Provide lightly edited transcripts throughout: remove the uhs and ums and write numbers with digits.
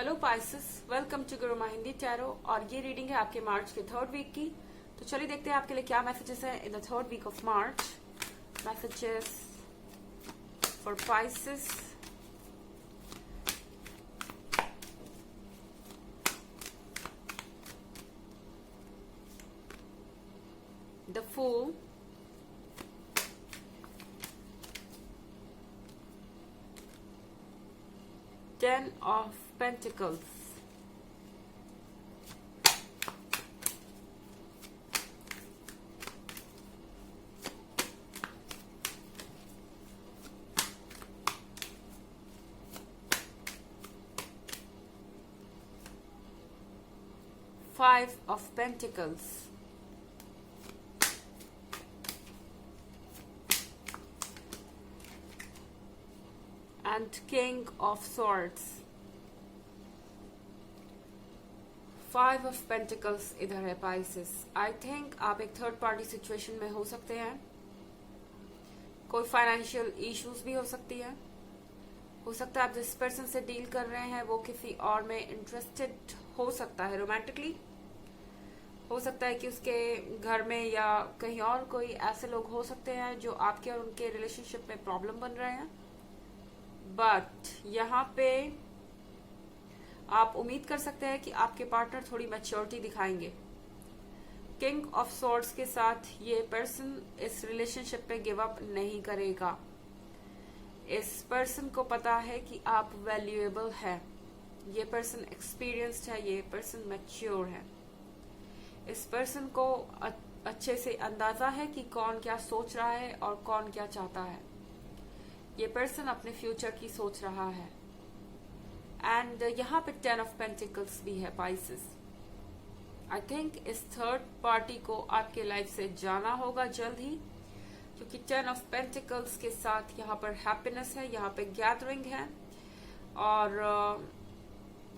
Hello Pisces, welcome to Gurumaa Hindi tarot. और ये reading है आपके मार्च के थर्ड वीक की। तो चलिए देखते हैं आपके लिए क्या मैसेजेस हैं in the third week of March. Messages for Pisces. The fool, Ten of Pentacles, Five of Pentacles, and King of Swords. Five of pentacles इधर है पाइसेस। आई थिंक आप एक थर्ड पार्टी सिचुएशन में हो सकते हैं। कोई फाइनेंशियल इश्यूज भी हो सकती है। हो सकता है आप जिस पर्सन से डील कर रहे हैं वो किसी और में इंटरेस्टेड हो सकता है रोमांटिकली। हो सकता है कि उसके घर में या कहीं और कोई ऐसे लोग हो सकते हैं जो आपके और उनके रिलेशनशिप में प्रॉब्लम बन रहे हैं। बट यहाँ पे आप उम्मीद कर सकते हैं कि आपके पार्टनर थोड़ी मैच्योरिटी दिखाएंगे। किंग ऑफ सॉर्ड्स के साथ ये पर्सन इस रिलेशनशिप पे गिव अप नहीं करेगा। इस पर्सन को पता है कि आप वैल्यूएबल है। ये पर्सन एक्सपीरियंस्ड है, ये पर्सन मैच्योर है। इस पर्सन को अच्छे से अंदाजा है कि कौन क्या सोच रहा है और कौन क्या चाहता है। ये पर्सन अपने फ्यूचर की सोच रहा है। एंड यहाँ पे टेन ऑफ पेंटिकल्स भी है पाइसेस। आई थिंक इस थर्ड पार्टी को आपके लाइफ से जाना होगा जल्द ही, क्योंकि टेन ऑफ पेंटिकल्स के साथ यहाँ पर हैप्पीनेस है, यहाँ पे गैदरिंग है। और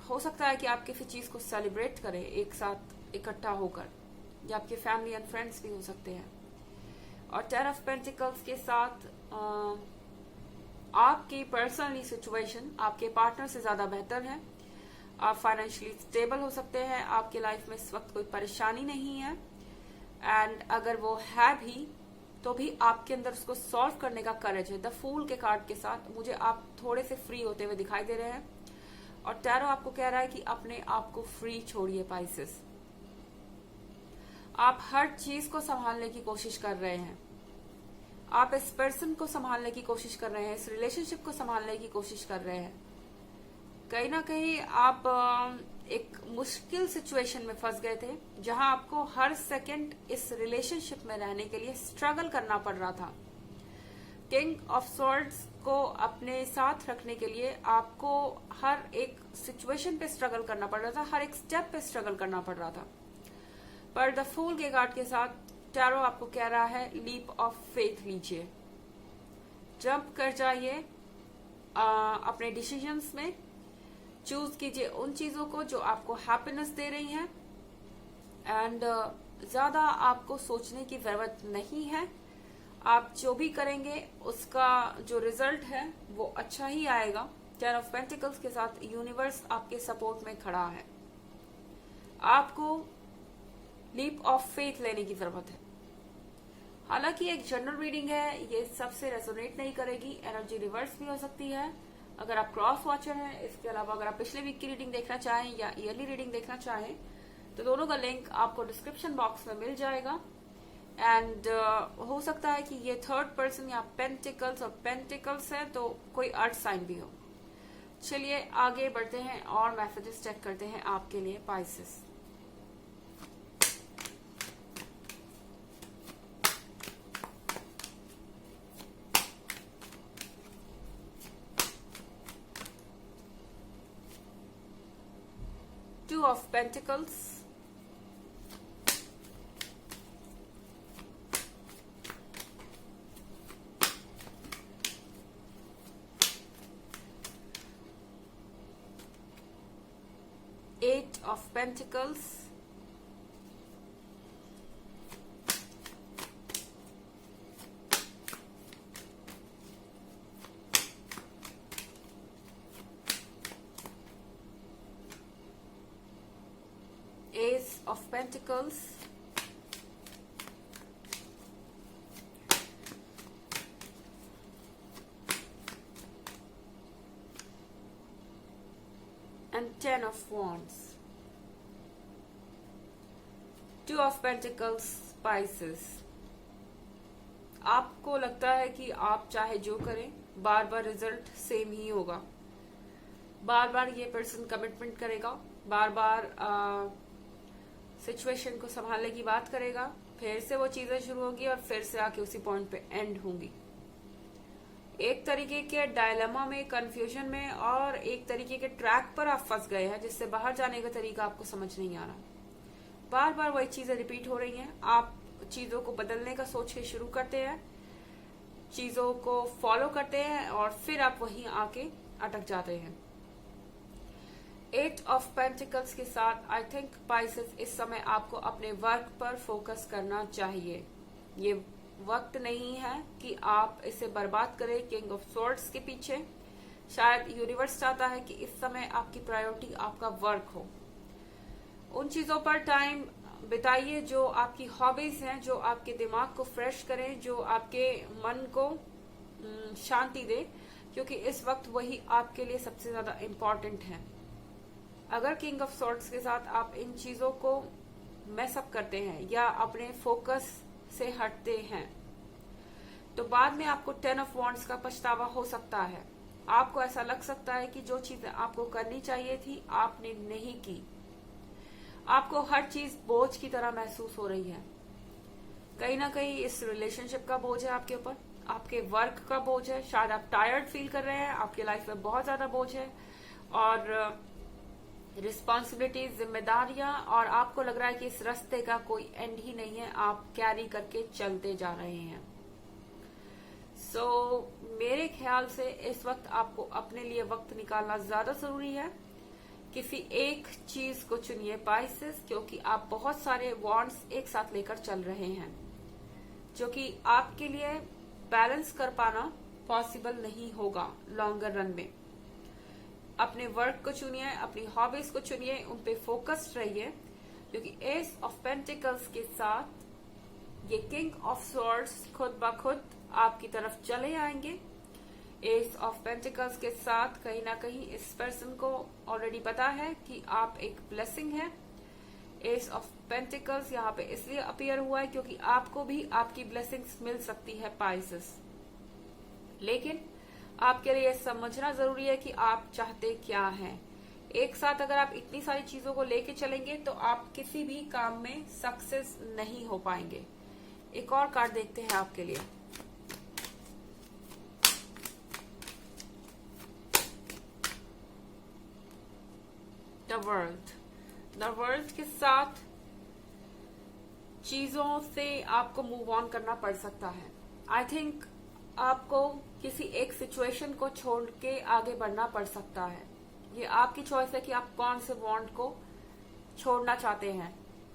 हो सकता है कि आप किसी चीज को सेलिब्रेट करें एक साथ इकट्ठा होकर, या आपके फैमिली एंड फ्रेंड्स भी हो सकते हैं। और टेन ऑफ पेंटिकल्स के साथ आपकी पर्सनली सिचुएशन आपके पार्टनर से ज्यादा बेहतर है। आप फाइनेंशियली स्टेबल हो सकते हैं। आपके लाइफ में इस वक्त कोई परेशानी नहीं है। एंड अगर वो है भी तो भी आपके अंदर उसको सॉल्व करने का करेज है। द फूल के कार्ड के साथ मुझे आप थोड़े से फ्री होते हुए दिखाई दे रहे हैं। और टैरो आपको कह रहा है कि अपने आप को फ्री छोड़िए पाइसेस। आप हर चीज को संभालने की कोशिश कर रहे हैं। आप इस पर्सन को संभालने की कोशिश कर रहे हैं, इस रिलेशनशिप को संभालने की कोशिश कर रहे हैं। कहीं ना कहीं आप एक मुश्किल सिचुएशन में फंस गए थे, जहां आपको हर सेकंड इस रिलेशनशिप में रहने के लिए स्ट्रगल करना पड़ रहा था। किंग ऑफ सॉर्ड्स को अपने साथ रखने के लिए आपको हर एक सिचुएशन पे स्ट्रगल करना पड़ रहा था, हर एक स्टेप पे स्ट्रगल करना पड़ रहा था। पर द फूल के कार्ड के साथ टैरो आपको कह रहा है लीप ऑफ फेथ लीजिए, जंप कर जाइए अपने डिसीजंस में। चूज कीजिए उन चीजों को जो आपको हैप्पीनेस दे रही हैं। एंड ज्यादा आपको सोचने की जरूरत नहीं है। आप जो भी करेंगे उसका जो रिजल्ट है वो अच्छा ही आएगा। टेन ऑफ पेंटिकल्स के साथ यूनिवर्स आपके सपोर्ट में खड़ा है। आपको लीप ऑफ फेथ लेने की जरूरत है। हालांकि एक जनरल रीडिंग है, ये सबसे रेजोनेट नहीं करेगी। एनर्जी रिवर्स भी हो सकती है अगर आप क्रॉस वॉचर हैं। इसके अलावा अगर आप पिछले वीक की रीडिंग देखना चाहें या ईयरली रीडिंग देखना चाहें तो दोनों का लिंक आपको डिस्क्रिप्शन बॉक्स में मिल जाएगा। एंड हो सकता है कि ये थर्ड पर्सन या पेंटिकल्स और पेंटिकल्स है तो कोई अर्थ साइन भी हो। चलिए आगे बढ़ते हैं और मैसेजेस चेक करते हैं आपके लिए Pisces. Two of Pentacles, Eight of Pentacles, of Pentacles, and Ten of Wands. Two of Pentacles, Pisces. आपको लगता है कि आप चाहे जो करें बार बार रिजल्ट सेम ही होगा, बार बार ये पर्सन कमिटमेंट करेगा, बार बार सिचुएशन को संभालने की बात करेगा, फिर से वो चीजें शुरू होगी और फिर से आके उसी पॉइंट पे एंड होंगी। एक तरीके के डायलेमा में, कंफ्यूजन में और एक तरीके के ट्रैक पर आप फंस गए हैं जिससे बाहर जाने का तरीका आपको समझ नहीं आ रहा। बार बार वही चीजें रिपीट हो रही हैं। आप चीजों को बदलने का सोच के शुरू करते हैं, चीजों को फॉलो करते हैं और फिर आप वहीं आके अटक जाते हैं। एट ऑफ पेंटिकल्स के साथ आई थिंक पाइसेस इस समय आपको अपने वर्क पर फोकस करना चाहिए। ये वक्त नहीं है कि आप इसे बर्बाद करें किंग ऑफ स्वॉर्ड्स के पीछे। शायद यूनिवर्स चाहता है कि इस समय आपकी प्रायोरिटी आपका वर्क हो। उन चीजों पर टाइम बिताइए जो आपकी हॉबीज हैं, जो आपके दिमाग को फ्रेश करें, जो आपके मन को शांति दे, क्योंकि इस वक्त वही आपके लिए सबसे ज्यादा इम्पोर्टेंट है। अगर किंग ऑफ स्वॉर्ड्स के साथ आप इन चीजों को मैसअप करते हैं या अपने फोकस से हटते हैं तो बाद में आपको टेन ऑफ वॉन्ड्स का पछतावा हो सकता है। आपको ऐसा लग सकता है कि जो चीजें आपको करनी चाहिए थी आपने नहीं की। आपको हर चीज बोझ की तरह महसूस हो रही है। कहीं ना कहीं इस रिलेशनशिप का बोझ है आपके ऊपर, आपके वर्क का बोझ है। शायद आप टायर्ड फील कर रहे हैं, आपकी लाइफ में बहुत ज्यादा बोझ है और रिस्पॉन्सिबिलिटीज, जिम्मेदारियां, और आपको लग रहा है कि इस रास्ते का कोई एंड ही नहीं है, आप कैरी करके चलते जा रहे हैं। मेरे ख्याल से इस वक्त आपको अपने लिए वक्त निकालना ज्यादा जरूरी है। किसी एक चीज को चुनिए पाइसेस, क्योंकि आप बहुत सारे वॉन्ड्स एक साथ लेकर चल रहे हैं जो कि आपके लिए बैलेंस कर पाना पॉसिबल नहीं होगा लॉन्गर रन में। अपने वर्क को चुनिए, अपनी हॉबीज को चुनिए, उन पे फोकस्ड रहिए, क्योंकि एस ऑफ पेंटिकल्स के साथ ये किंग ऑफ स्वॉर्ड्स खुद ब खुद आपकी तरफ चले आएंगे। एस ऑफ पेंटिकल्स के साथ कहीं ना कहीं इस पर्सन को ऑलरेडी पता है कि आप एक ब्लेसिंग है। एस ऑफ पेंटिकल्स यहाँ पे इसलिए अपीयर हुआ है क्योंकि आपको भी आपकी ब्लेसिंग्स मिल सकती है पाइसेस, लेकिन आपके लिए समझना जरूरी है कि आप चाहते क्या हैं। एक साथ अगर आप इतनी सारी चीजों को लेके चलेंगे तो आप किसी भी काम में सक्सेस नहीं हो पाएंगे। एक और कार्ड देखते हैं आपके लिए। द वर्ल्ड के साथ चीजों से आपको मूव ऑन करना पड़ सकता है। आई थिंक आपको किसी एक सिचुएशन को छोड़ के आगे बढ़ना पड़ सकता है। ये आपकी चॉइस है कि आप कौन से बॉन्ड को छोड़ना चाहते हैं,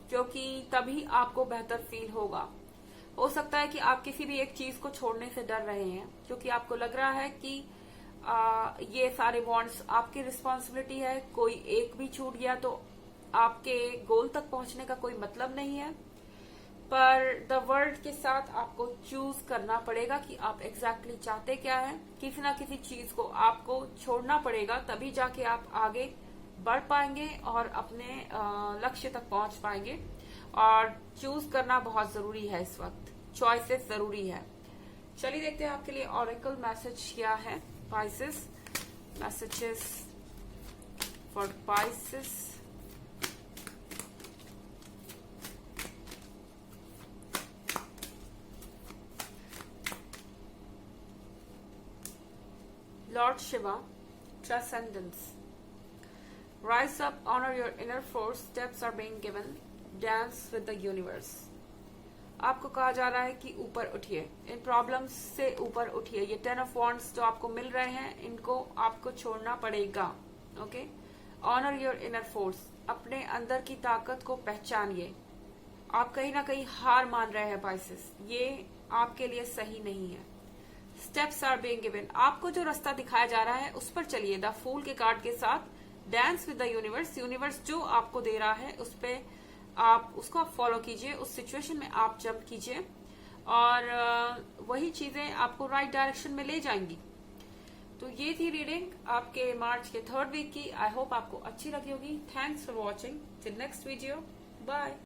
क्योंकि तभी आपको बेहतर फील होगा। हो सकता है कि आप किसी भी एक चीज को छोड़ने से डर रहे हैं क्योंकि आपको लग रहा है कि ये सारे बॉन्ड्स आपकी रिस्पॉन्सिबिलिटी है, कोई एक भी छूट गया तो आपके गोल तक पहुंचने का कोई मतलब नहीं है। पर द वर्ल्ड के साथ आपको चूज करना पड़ेगा कि आप एग्जैक्टली चाहते क्या है। किसी ना किसी चीज को आपको छोड़ना पड़ेगा, तभी जाके आप आगे बढ़ पाएंगे और अपने लक्ष्य तक पहुंच पाएंगे। और चूज करना बहुत जरूरी है, इस वक्त चॉइसेस जरूरी है। चलिए देखते हैं आपके लिए ऑरेकल मैसेज क्या है। Pisces, messages for Pisces. Lord Shiva, transcendence. Rise up, honor your inner force, steps are being given, dance with the universe. आपको कहा जा रहा है कि ऊपर उठिए, इन प्रॉब्लम्स से ऊपर उठिए। ये टेन ऑफ वॉन्ड्स जो आपको मिल रहे हैं इनको आपको छोड़ना पड़ेगा। Okay, honour your inner force, अपने अंदर की ताकत को पहचानिए। आप कहीं ना कहीं हार मान रहे हैं पाइसेस, ये आपके लिए सही नहीं है। स्टेप्स आर बीइंग गिवन, आपको जो रास्ता दिखाया जा रहा है उस पर चलिए। द फूल के कार्ड के साथ dance with the universe, universe जो आपको दे रहा है उस पे आप उसको आप फॉलो कीजिए, उस सिचुएशन में आप जंप कीजिए और वही चीजें आपको राइट डायरेक्शन में ले जाएंगी। तो ये थी रीडिंग आपके मार्च के 3rd वीक की। आई होप आपको अच्छी लगी होगी। Thanks for watching. Till next video, bye.